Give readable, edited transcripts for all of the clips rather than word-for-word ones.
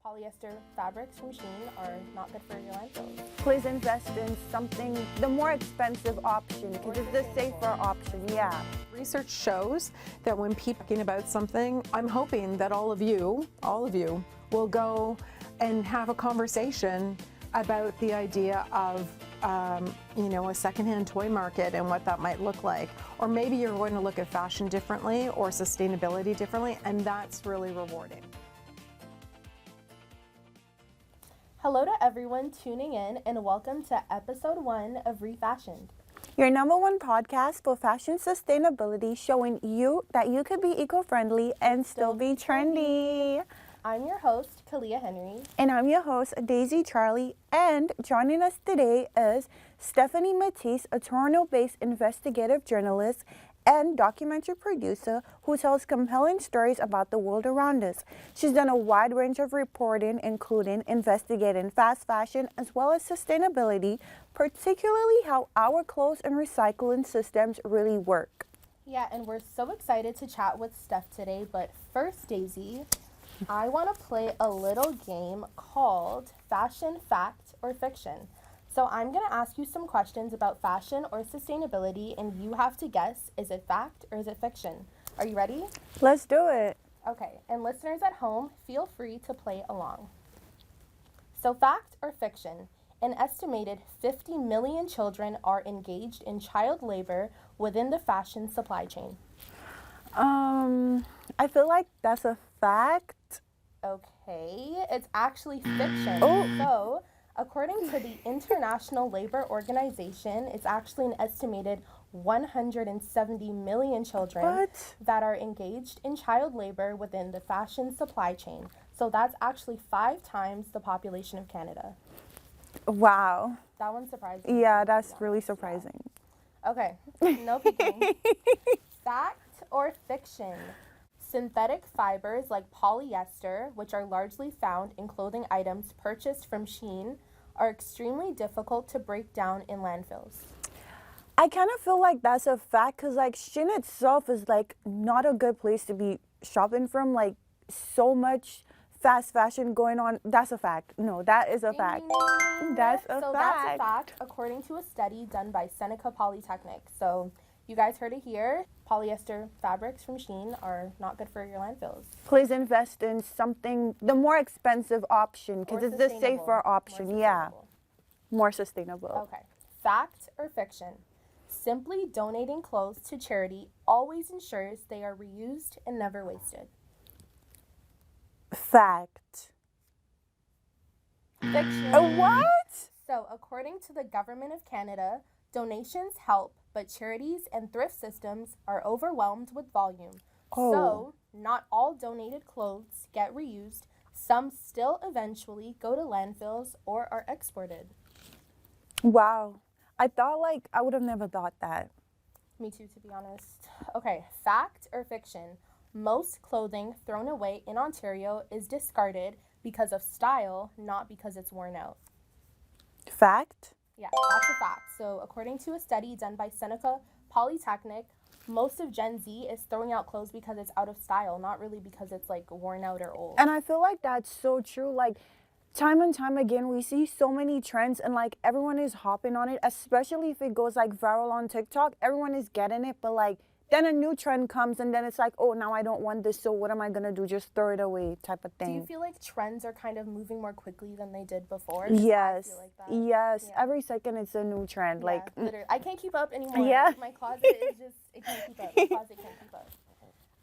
polyester fabrics from Shein are not good for your landfills. Please invest in something, the more expensive option, because it's the safer option, yeah. Research shows that when people are talking about something, I'm hoping that all of you will go and have a conversation about the idea of a secondhand toy market and what that might look like. Or maybe you're going to look at fashion differently or sustainability differently, and that's really rewarding. Hello to everyone tuning in, and welcome to episode 1 of Refashioned. Your #1 podcast for fashion sustainability, showing you that you could be eco-friendly and still be trendy. I'm your host, Kalia Henry. And I'm your host, Daisy Charlie. And joining us today is Stephanie Matteis, a Toronto-based investigative journalist and documentary producer who tells compelling stories about the world around us. She's done a wide range of reporting, including investigating fast fashion as well as sustainability, particularly how our clothes and recycling systems really work. Yeah, and we're so excited to chat with Steph today, but first, Daisy, I want to play a little game called Fashion, Fact, or Fiction. So I'm going to ask you some questions about fashion or sustainability, and you have to guess, is it fact or is it fiction? Are you ready? Let's do it. Okay, and listeners at home, feel free to play along. So fact or fiction? An estimated 50 million children are engaged in child labor within the fashion supply chain. I feel like that's a fact. Okay, it's actually fiction. Oh. So, according to the International Labor Organization, it's actually an estimated 170 million children that are engaged in child labor within the fashion supply chain. So that's actually 5 times the population of Canada. Wow. That one's surprising. Yeah, that's really surprising. Okay, no peeking. Fact or fiction? Synthetic fibers like polyester, which are largely found in clothing items purchased from Shein, are extremely difficult to break down in landfills. I kind of feel like that's a fact because like Shein itself is like not a good place to be shopping from, like so much fast fashion going on. That's a fact. No, that is a fact. That's a fact. That's a fact according to a study done by Seneca Polytechnic. So you guys heard it here. Polyester fabrics from Shein are not good for your landfills. Please invest in something, the more expensive option, because it's the safer option. Yeah. More sustainable. Okay. Fact or fiction? Simply donating clothes to charity always ensures they are reused and never wasted. Fact. Fiction. What? So, according to the Government of Canada, donations help, but charities and thrift systems are overwhelmed with volume. Oh. So, not all donated clothes get reused. Some still eventually go to landfills or are exported. Wow. I would have never thought that. Me too, to be honest. Okay, fact or fiction? Most clothing thrown away in Ontario is discarded because of style, not because it's worn out. Fact? Yeah, that's a fact. So according to a study done by Seneca Polytechnic, most of Gen Z is throwing out clothes because it's out of style, not really because it's like worn out or old. And I feel like that's so true. Like time and time again, we see so many trends and like everyone is hopping on it, especially if it goes like viral on TikTok. Everyone is getting it, but like then a new trend comes and then it's like, oh, now I don't want this, so what am I gonna do? Just throw it away type of thing. Do you feel like trends are kind of moving more quickly than they did before? Yes. I feel like that. Yes. Yeah. Every second it's a new trend. Yeah, like literally. I can't keep up anymore. Yeah. Like, my closet is just, it can't keep up. My closet can't keep up.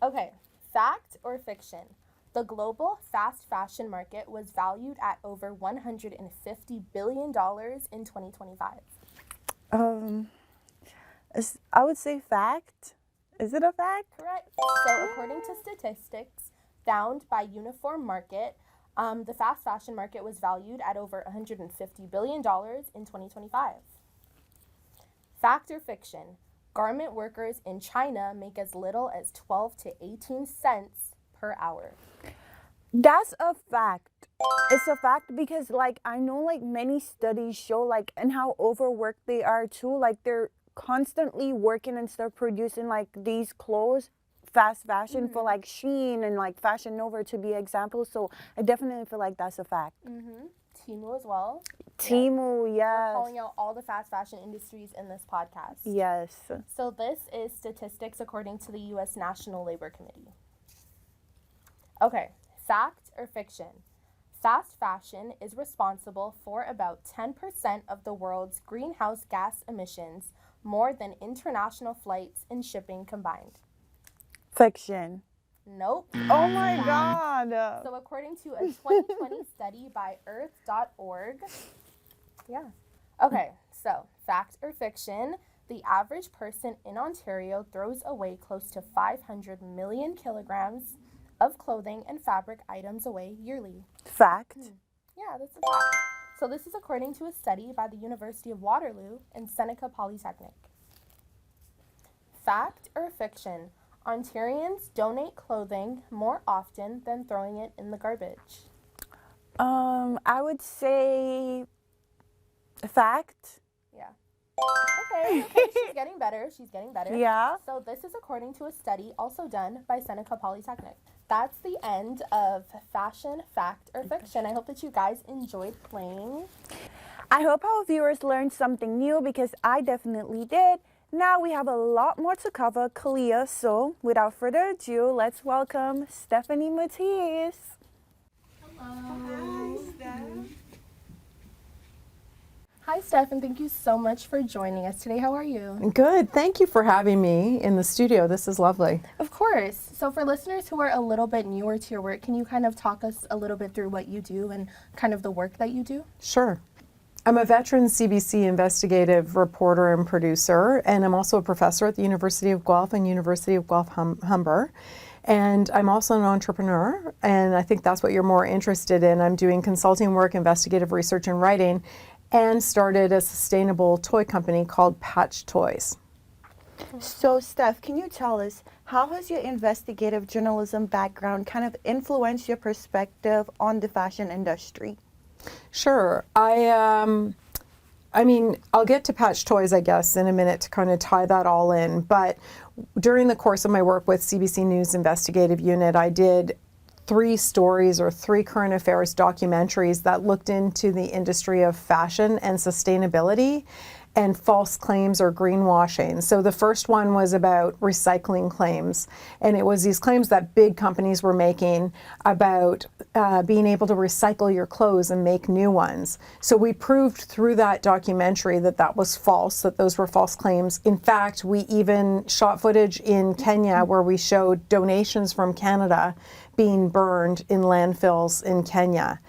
Okay, fact or fiction? The global fast fashion market was valued at over $150 billion in 2025. I would say fact. Is it a fact? Correct. So according to statistics found by Uniform Market, the fast fashion market was valued at over $150 billion in 2025. Fact or fiction? Garment workers in China make as little as 12 to 18 cents per hour. That's a fact. It's a fact because like I know like many studies show like and how overworked they are too. Like they're constantly working and stuff producing like these clothes fast fashion for like Shein and like Fashion Nova to be examples. So I definitely feel like that's a fact. Temu as well. Temu, We're yes. calling out all the fast fashion industries in this podcast. Yes. So this is statistics according to the U.S. National Labor Committee. Okay, fact or fiction? Fast fashion is responsible for about 10% of the world's greenhouse gas emissions, more than international flights and shipping combined. Fiction. Nope. Oh my God. So according to a 2020 study by earth.org, yeah. Okay, so fact or fiction, the average person in Ontario throws away close to 500 million kilograms of clothing and fabric items away yearly. Fact. Yeah, that's a fact. So this is according to a study by the University of Waterloo and Seneca Polytechnic. Fact or fiction? Ontarians donate clothing more often than throwing it in the garbage. I would say fact. Yeah. Okay, she's getting better. She's getting better. Yeah. So this is according to a study also done by Seneca Polytechnic. That's the end of fashion, fact, or fiction. I hope that you guys enjoyed playing. I hope our viewers learned something new because I definitely did. Now we have a lot more to cover, Kalia. So without further ado, let's welcome Stephanie Matteis. Hello. Hi, Steph, and thank you so much for joining us today. How are you? Good. Thank you for having me in the studio. This is lovely. Of course. So for listeners who are a little bit newer to your work, can you kind of talk us a little bit through what you do and kind of the work that you do? Sure. I'm a veteran CBC investigative reporter and producer, and I'm also a professor at the University of Guelph and University of Guelph Humber. And I'm also an entrepreneur, and I think that's what you're more interested in. I'm doing consulting work, investigative research, and writing, and started a sustainable toy company called Patch Toys. So Steph, can you tell us, how has your investigative journalism background kind of influenced your perspective on the fashion industry? Sure. I mean, I'll get to Patch Toys, I guess, in a minute to kind of tie that all in. But during the course of my work with CBC News Investigative Unit, I did 3 stories or 3 current affairs documentaries that looked into the industry of fashion and sustainability and false claims or greenwashing. So the first one was about recycling claims, and it was these claims that big companies were making about being able to recycle your clothes and make new ones. So we proved through that documentary that that was false, that those were false claims. In fact, we even shot footage in Kenya where we showed donations from Canada being burned in landfills in Kenya.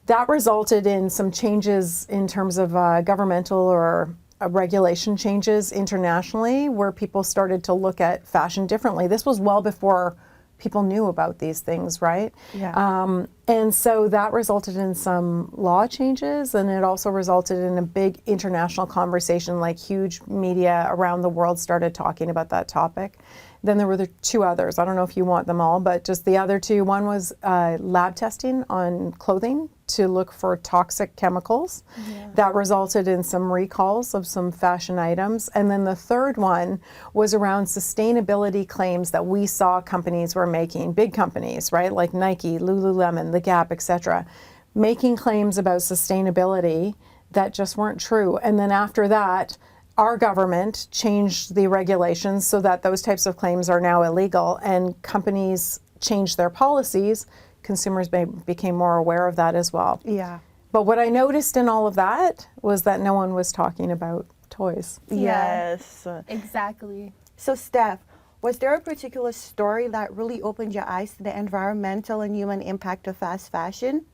That resulted in some changes in terms of governmental or regulation changes internationally where people started to look at fashion differently. This was well before people knew about these things, right? Yeah. And so that resulted in some law changes, and it also resulted in a big international conversation, like huge media around the world started talking about that topic. Then there were the 2 others. I don't know if you want them all, but just the other 2. One was lab testing on clothing to look for toxic chemicals. Yeah. That resulted in some recalls of some fashion items. And then the third one was around sustainability claims that we saw companies were making, big companies, right, like Nike, Lululemon, The Gap, etc., making claims about sustainability that just weren't true. And then after that, our government changed the regulations so that those types of claims are now illegal, and companies changed their policies. Consumers became more aware of that as well. Yeah. But what I noticed in all of that was that no one was talking about toys. Yes. Exactly. So Steph, was there a particular story that really opened your eyes to the environmental and human impact of fast fashion?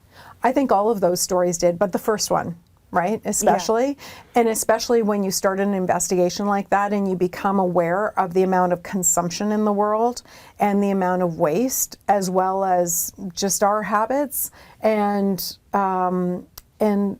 I think all of those stories did, but the first one, right? Especially. Yeah. And especially when you start an investigation like that and you become aware of the amount of consumption in the world and the amount of waste, as well as just our habits and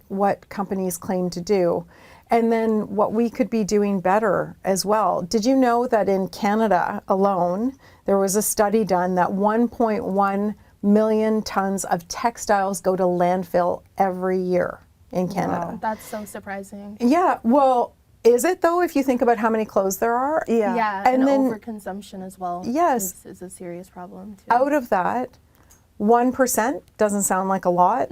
what companies claim to do. And then what we could be doing better as well. Did you know that in Canada alone, there was a study done that 1.1 million tons of textiles go to landfill every year in Canada? Wow, that's so surprising. Yeah, well, Is it though, if you think about how many clothes there are? Yeah. Yeah, And and then- overconsumption as well. Yes. is a serious problem too. Out of that, 1% doesn't sound like a lot,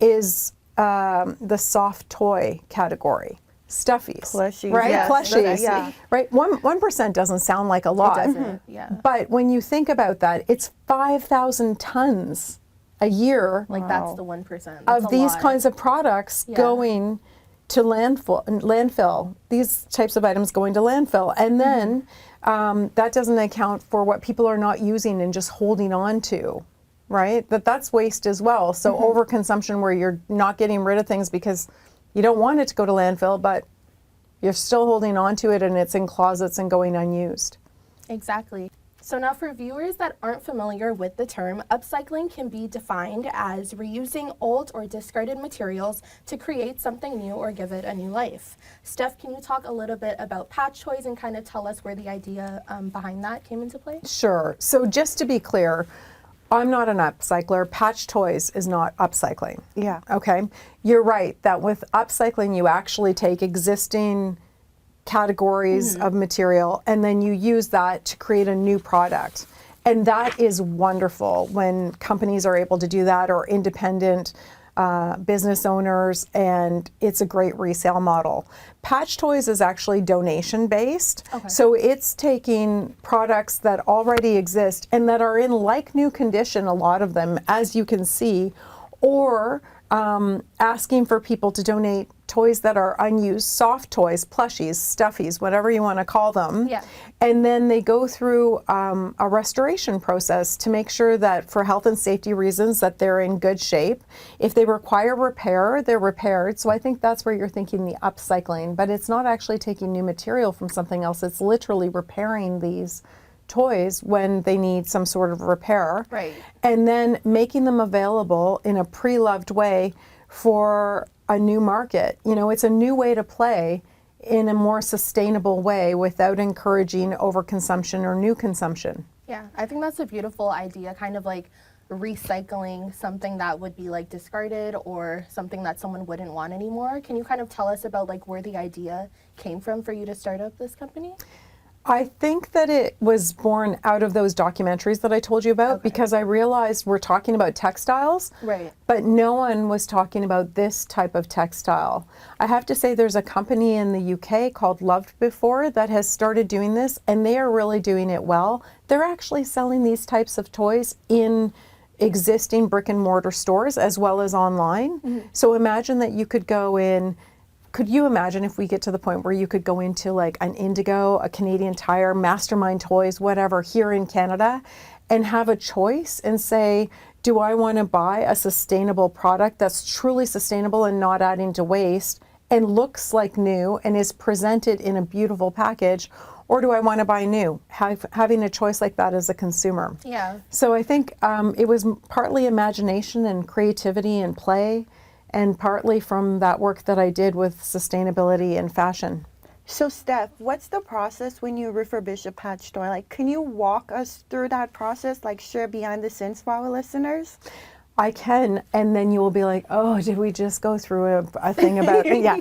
is the soft toy category. Stuffies, Plushies, right? yes, Plushies, yeah. right? 1% doesn't sound like a lot, doesn't, yeah. but when you think about that, it's 5,000 tons a year Like that's the 1%. of these kinds of products Yeah. going to landfill. These types of items going to landfill, and then that doesn't account for what people are not using and just holding on to, right? That's waste as well. So overconsumption, where you're not getting rid of things because you don't want it to go to landfill, but you're still holding on to it and it's in closets and going unused. Exactly. So now for viewers that aren't familiar with the term, upcycling can be defined as reusing old or discarded materials to create something new or give it a new life. Steph, can you talk a little bit about patch toys and kind of tell us where the idea behind that came into play? Sure. So just to be clear, I'm not an upcycler. Patch toys is not upcycling. Yeah. Okay. You're right that with upcycling, you actually take existing categories of material and then you use that to create a new product. And that is wonderful when companies are able to do that, or independent business owners, and it's a great resale model. Patch toys is actually donation based. Okay. So it's taking products that already exist and that are in like new condition, a lot of them, as you can see, or asking for people to donate toys that are unused, soft toys, plushies, stuffies, whatever you want to call them. Yeah. And then they go through a restoration process to make sure that, for health and safety reasons, that they're in good shape. If they require repair, they're repaired. So I think that's where you're thinking the upcycling, but it's not actually taking new material from something else. It's literally repairing these toys when they need some sort of repair. Right. And then making them available in a pre-loved way for a new market. You know, it's a new way to play in a more sustainable way without encouraging overconsumption or new consumption. Yeah, I think that's a beautiful idea, kind of like recycling something that would be like discarded or something that someone wouldn't want anymore. Can you kind of tell us about like where the idea came from for you to start up this company? I think that it was born out of those documentaries that I told you about, because I realized we're talking about textiles, Right. but no one was talking about this type of textile. I have to say there's a company in the UK called Loved Before that has started doing this, and they are really doing it well. They're actually selling these types of toys in existing brick and mortar stores as well as online. So imagine that you could go in. Could you imagine if we get to the point where you could go into like an Indigo, a Canadian Tire, Mastermind Toys, whatever, here in Canada, and have a choice and say, do I want to buy a sustainable product that's truly sustainable and not adding to waste and looks like new and is presented in a beautiful package, or do I want to buy new? Having a choice like that as a consumer. Yeah. So I think it was partly imagination and creativity and play, and partly from that work that I did with sustainability and fashion. So Steph, what's the process when you refurbish a patch toy? Like, can you walk us through that process, like share behind the scenes for our listeners? I can, and then you will be like, oh, did we just go through a thing about, yeah.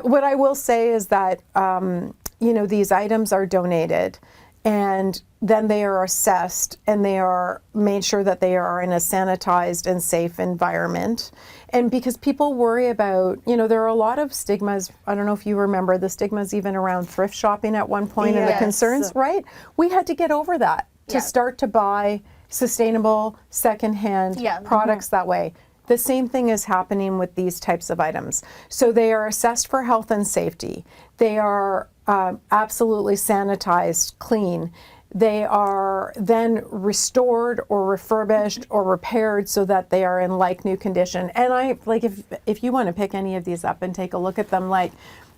What I will say is that, you know, these items are donated, and then they are assessed, and they are made sure that they are in a sanitized and safe environment. And because people worry about, you know, there are a lot of stigmas. I don't know if you remember the stigmas even around thrift shopping at one point, and the Yes. concerns, right? We had to get over that to Yeah. start to buy sustainable secondhand Yeah. products that way. The same thing is happening with these types of items. So they are assessed for health and safety. They are absolutely sanitized, clean. They are then restored or refurbished or repaired so that they are in like new condition. And I like, if you want to pick any of these up and take a look at them, like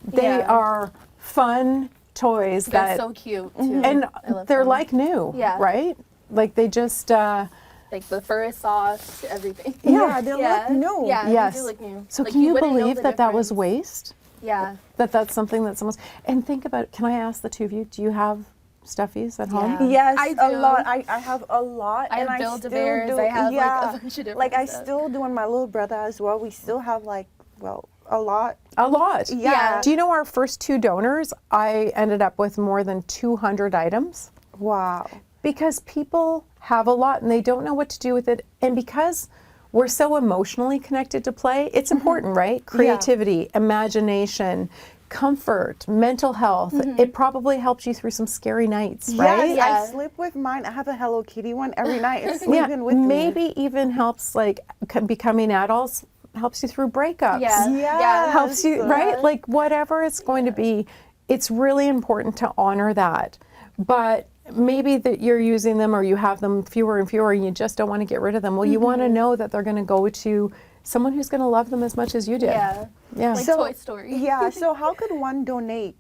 they Yeah. are fun toys They're that so cute too. and I love they're them. like new, Yeah. right? Like they just like the fur is soft, everything. Yeah, they look new. Yeah, Yes. they do look new. So Like, can you wouldn't know believe the that that was difference. waste? Yeah. That's something that someone's, and think about, can I ask the two of you, do you have stuffies at home? Yeah. Yes, I a do. lot. I have a lot. I and have I still Build-A-Bears, do. I have, like, yeah. a bunch of different Like I stuff. still do, and my little brother as well. We still have like, well, a lot. A lot. Yeah. Do you know our first 2 donors, I ended up with more than 200 items? Wow. Because people have a lot and they don't know what to do with it. And because we're so emotionally connected to play, it's important, right? Creativity, imagination, comfort, mental health. It probably helps you through some scary nights, right? Yes, Yeah. I sleep with mine. I have a Hello Kitty one every night. It's sleeping with me. Maybe even helps like becoming adults, helps you through breakups. Yeah. Yes. Helps you, right? Yeah. Like whatever it's going to be, it's really important to honor that. But maybe that you're using them or you have them fewer and fewer and you just don't want to get rid of them. Well, you want to know that they're going to go to someone who's going to love them as much as you did. Yeah. Like Toy Story. Yeah, so how could one donate?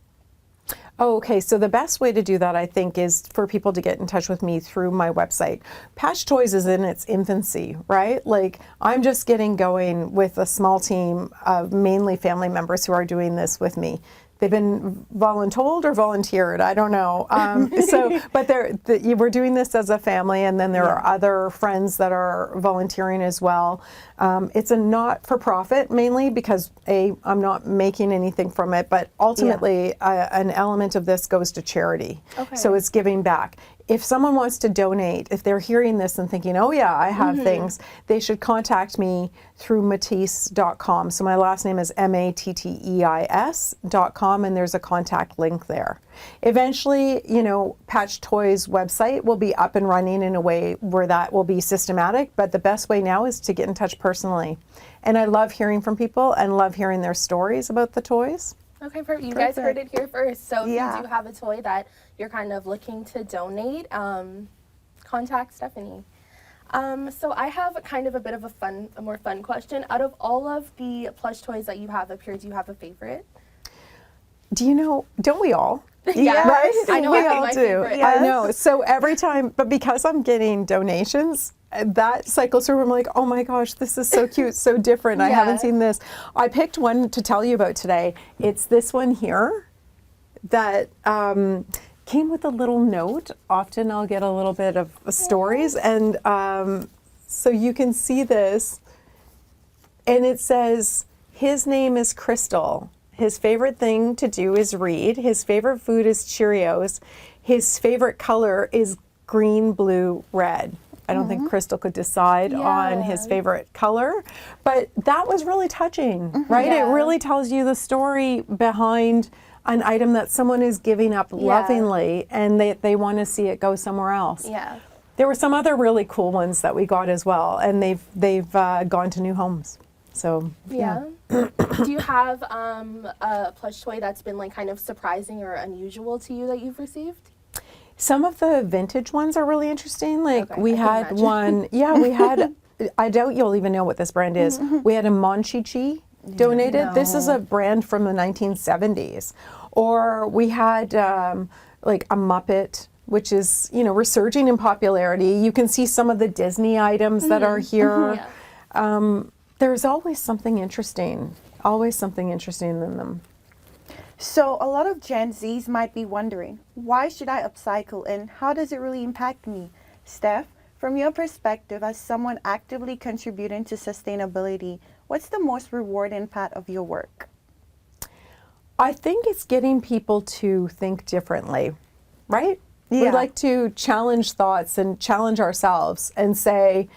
Oh, okay. So the best way to do that, I think, is for people to get in touch with me through my website. Patch Toys is in its infancy, right? Like I'm just getting going with a small team of mainly family members who are doing this with me. They've been voluntold or volunteered, I don't know. But we're doing this as a family, and then there are other friends that are volunteering as well. It's a not-for-profit mainly because I'm not making anything from it, but ultimately an element of this goes to charity. Okay. So it's giving back. If someone wants to donate, if they're hearing this and thinking, oh yeah, I have things, they should contact me through Matteis.com. So my last name is Matteis.com, and there's a contact link there. Eventually, Patch Toys website will be up and running in a way where that will be systematic, but the best way now is to get in touch personally. And I love hearing from people and love hearing their stories about the toys. Okay, perfect. You guys heard it here first. So if you Yeah. do have a toy that you're kind of looking to donate, contact Stephanie. So I have kind of a bit of a more fun question. Out of all of the plush toys that you have up here, do you have a favorite? Do you know, don't we all? Yeah, Right? I know. We I have all my do. favorite. I know. So every time, but because I'm getting donations, that cycles through. I'm like, oh my gosh, this is so cute, so different. I haven't seen this. I picked one to tell you about today. It's this one here that came with a little note. Often I'll get a little bit of stories, and so you can see this. And it says, his name is Crystal. His favorite thing to do is read. His favorite food is Cheerios. His favorite color is green, blue, red. I don't think Crystal could decide on his favorite color, but that was really touching, right? Yeah. It really tells you the story behind an item that someone is giving up lovingly, and they want to see it go somewhere else. Yeah. There were some other really cool ones that we got as well, and they've gone to new homes. So Yeah. Do you have a plush toy that's been like kind of surprising or unusual to you that you've received? some of the vintage ones are really interesting. Like Okay, we I can had imagine. one, we had, I doubt you'll even know what this brand is. We had a Monchichi donated. This is a brand from the 1970s. Or we had like a Muppet, which is, resurging in popularity. You can see some of the Disney items that are here. There's always something interesting in them. So a lot of Gen Zs might be wondering, why should I upcycle and how does it really impact me? Steph, from your perspective as someone actively contributing to sustainability, what's the most rewarding part of your work? I think it's getting people to think differently, right? We Yeah. like to challenge thoughts and challenge ourselves and say,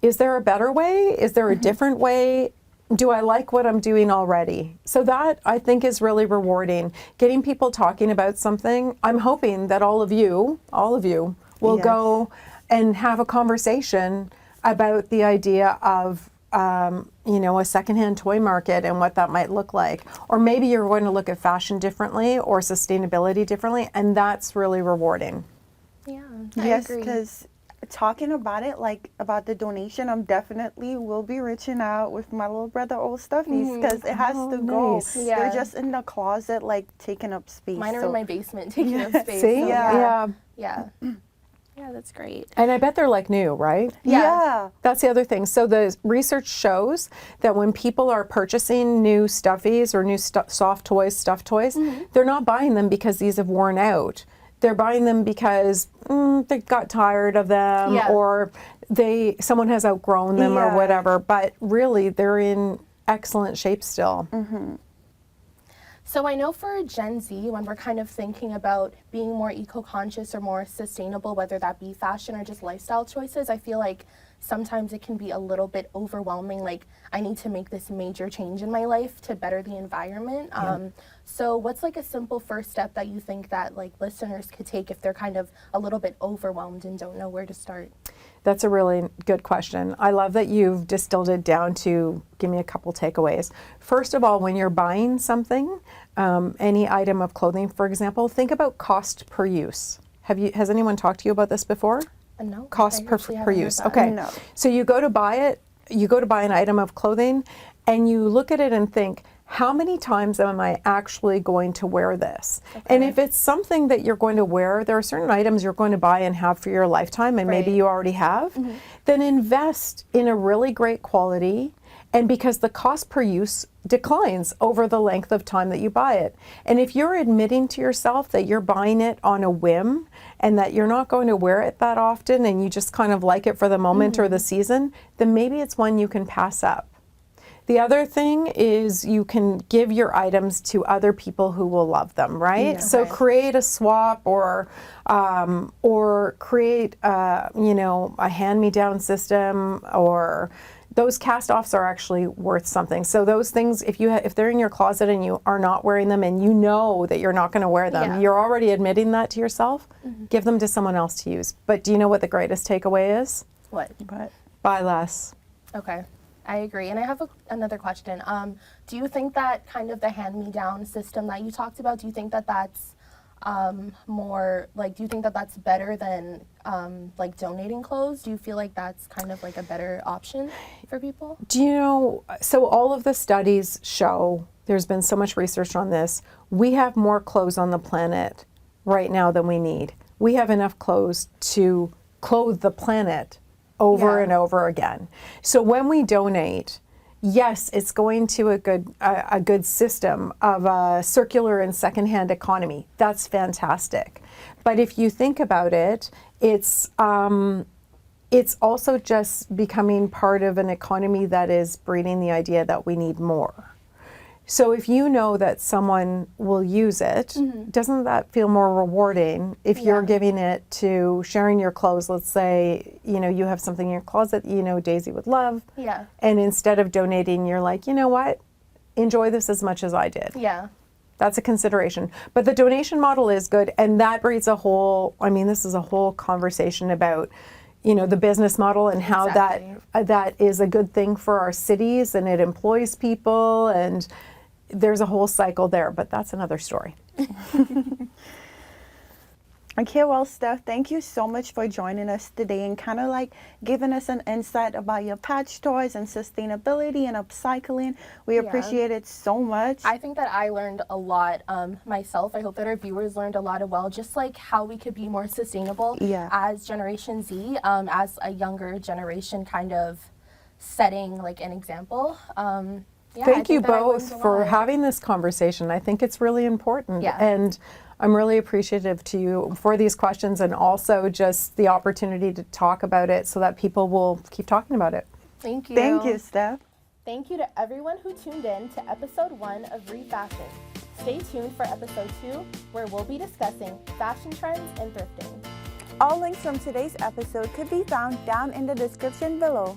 is there a better way? Is there a different way? Do I like what I'm doing already? So that, I think, is really rewarding. Getting people talking about something. I'm hoping that all of you will Yes. go and have a conversation about the idea of a secondhand toy market and what that might look like. Or maybe you're going to look at fashion differently or sustainability differently, and that's really rewarding. Yeah, Yes, I agree. because talking about it, like about the donation, I'm definitely will be reaching out with my little brother old stuffies because it has to go. nice. Yeah. They're just in the closet, like taking up space. Mine are so- in my basement taking up space. See? so Yeah. Yeah, that's great. And I bet they're like new, right? Yeah. That's the other thing. So the research shows that when people are purchasing new stuffies or new soft toys, stuffed toys, they're not buying them because these have worn out. They're buying them because they got tired of them Yeah. or someone has outgrown them or Yeah. whatever. But really, they're in excellent shape still. So I know for Gen Z, when we're kind of thinking about being more eco-conscious or more sustainable, whether that be fashion or just lifestyle choices, I feel like sometimes it can be a little bit overwhelming. Like, I need to make this major change in my life to better the environment. So what's like a simple first step that you think that like listeners could take if they're kind of a little bit overwhelmed and don't know where to start? That's a really good question. I love that you've distilled it down to give me a couple takeaways. First of all, when you're buying something, any item of clothing, for example, think about cost per use. Has anyone talked to you about this before? No. Cost I per actually haven't heard use. that. Okay. No. So you go to buy it, you go to buy an item of clothing, and you look at it and think, how many times am I actually going to wear this? And if it's something that you're going to wear, there are certain items you're going to buy and have for your lifetime, and maybe Right. you already have, then invest in a really great quality. And because the cost per use declines over the length of time that you buy it. And if you're admitting to yourself that you're buying it on a whim and that you're not going to wear it that often and you just kind of like it for the moment or the season, then maybe it's one you can pass up. The other thing is you can give your items to other people who will love them, right? Yeah. So Okay. create a swap or create, a hand-me-down system, or those cast-offs are actually worth something. So those things, if they're in your closet and you are not wearing them and you know that you're not going to wear them, Yeah. you're already admitting that to yourself, give them to someone else to use. But do you know what the greatest takeaway is? What? But Buy less. Okay, I agree. And I have another question. Do you think that kind of the hand-me-down system that you talked about, do you think that that's more, like, do you think that that's better than like donating clothes? Do you feel like that's kind of like a better option for people? Do you know, so all of the studies show, there's been so much research on this, we have more clothes on the planet right now than we need. We have enough clothes to clothe the planet over Yeah. and over again. So when we donate, yes, it's going to a good system of a circular and secondhand economy. That's fantastic. But if you think about it, it's also just becoming part of an economy that is breeding the idea that we need more. So if you know that someone will use it, doesn't that feel more rewarding if you're Yeah. giving it to sharing your clothes? Let's say, you have something in your closet that Daisy would love. Yeah. And instead of donating, you're like, you know what? Enjoy this as much as I did. Yeah. That's a consideration. But the donation model is good, and that breeds this is a whole conversation about, the business model and how Exactly. that is a good thing for our cities and it employs people, and there's a whole cycle there, but that's another story. okay, well, Steph, thank you so much for joining us today and kind of like giving us an insight about your patch toys and sustainability and upcycling. We Yeah. appreciate it so much. I think that I learned a lot myself. I hope that our viewers learned a lot as well, just like how we could be more sustainable Yeah. as Generation Z, as a younger generation, kind of setting like an example. Yeah, I Thank you think that I learned both a for lot. having this conversation. I think it's really important. Yeah. And I'm really appreciative to you for these questions and also just the opportunity to talk about it so that people will keep talking about it. Thank you. Thank you, Steph. Thank you to everyone who tuned in to episode 1 of Refashion. Stay tuned for episode 2, where we'll be discussing fashion trends and thrifting. All links from today's episode could be found down in the description below.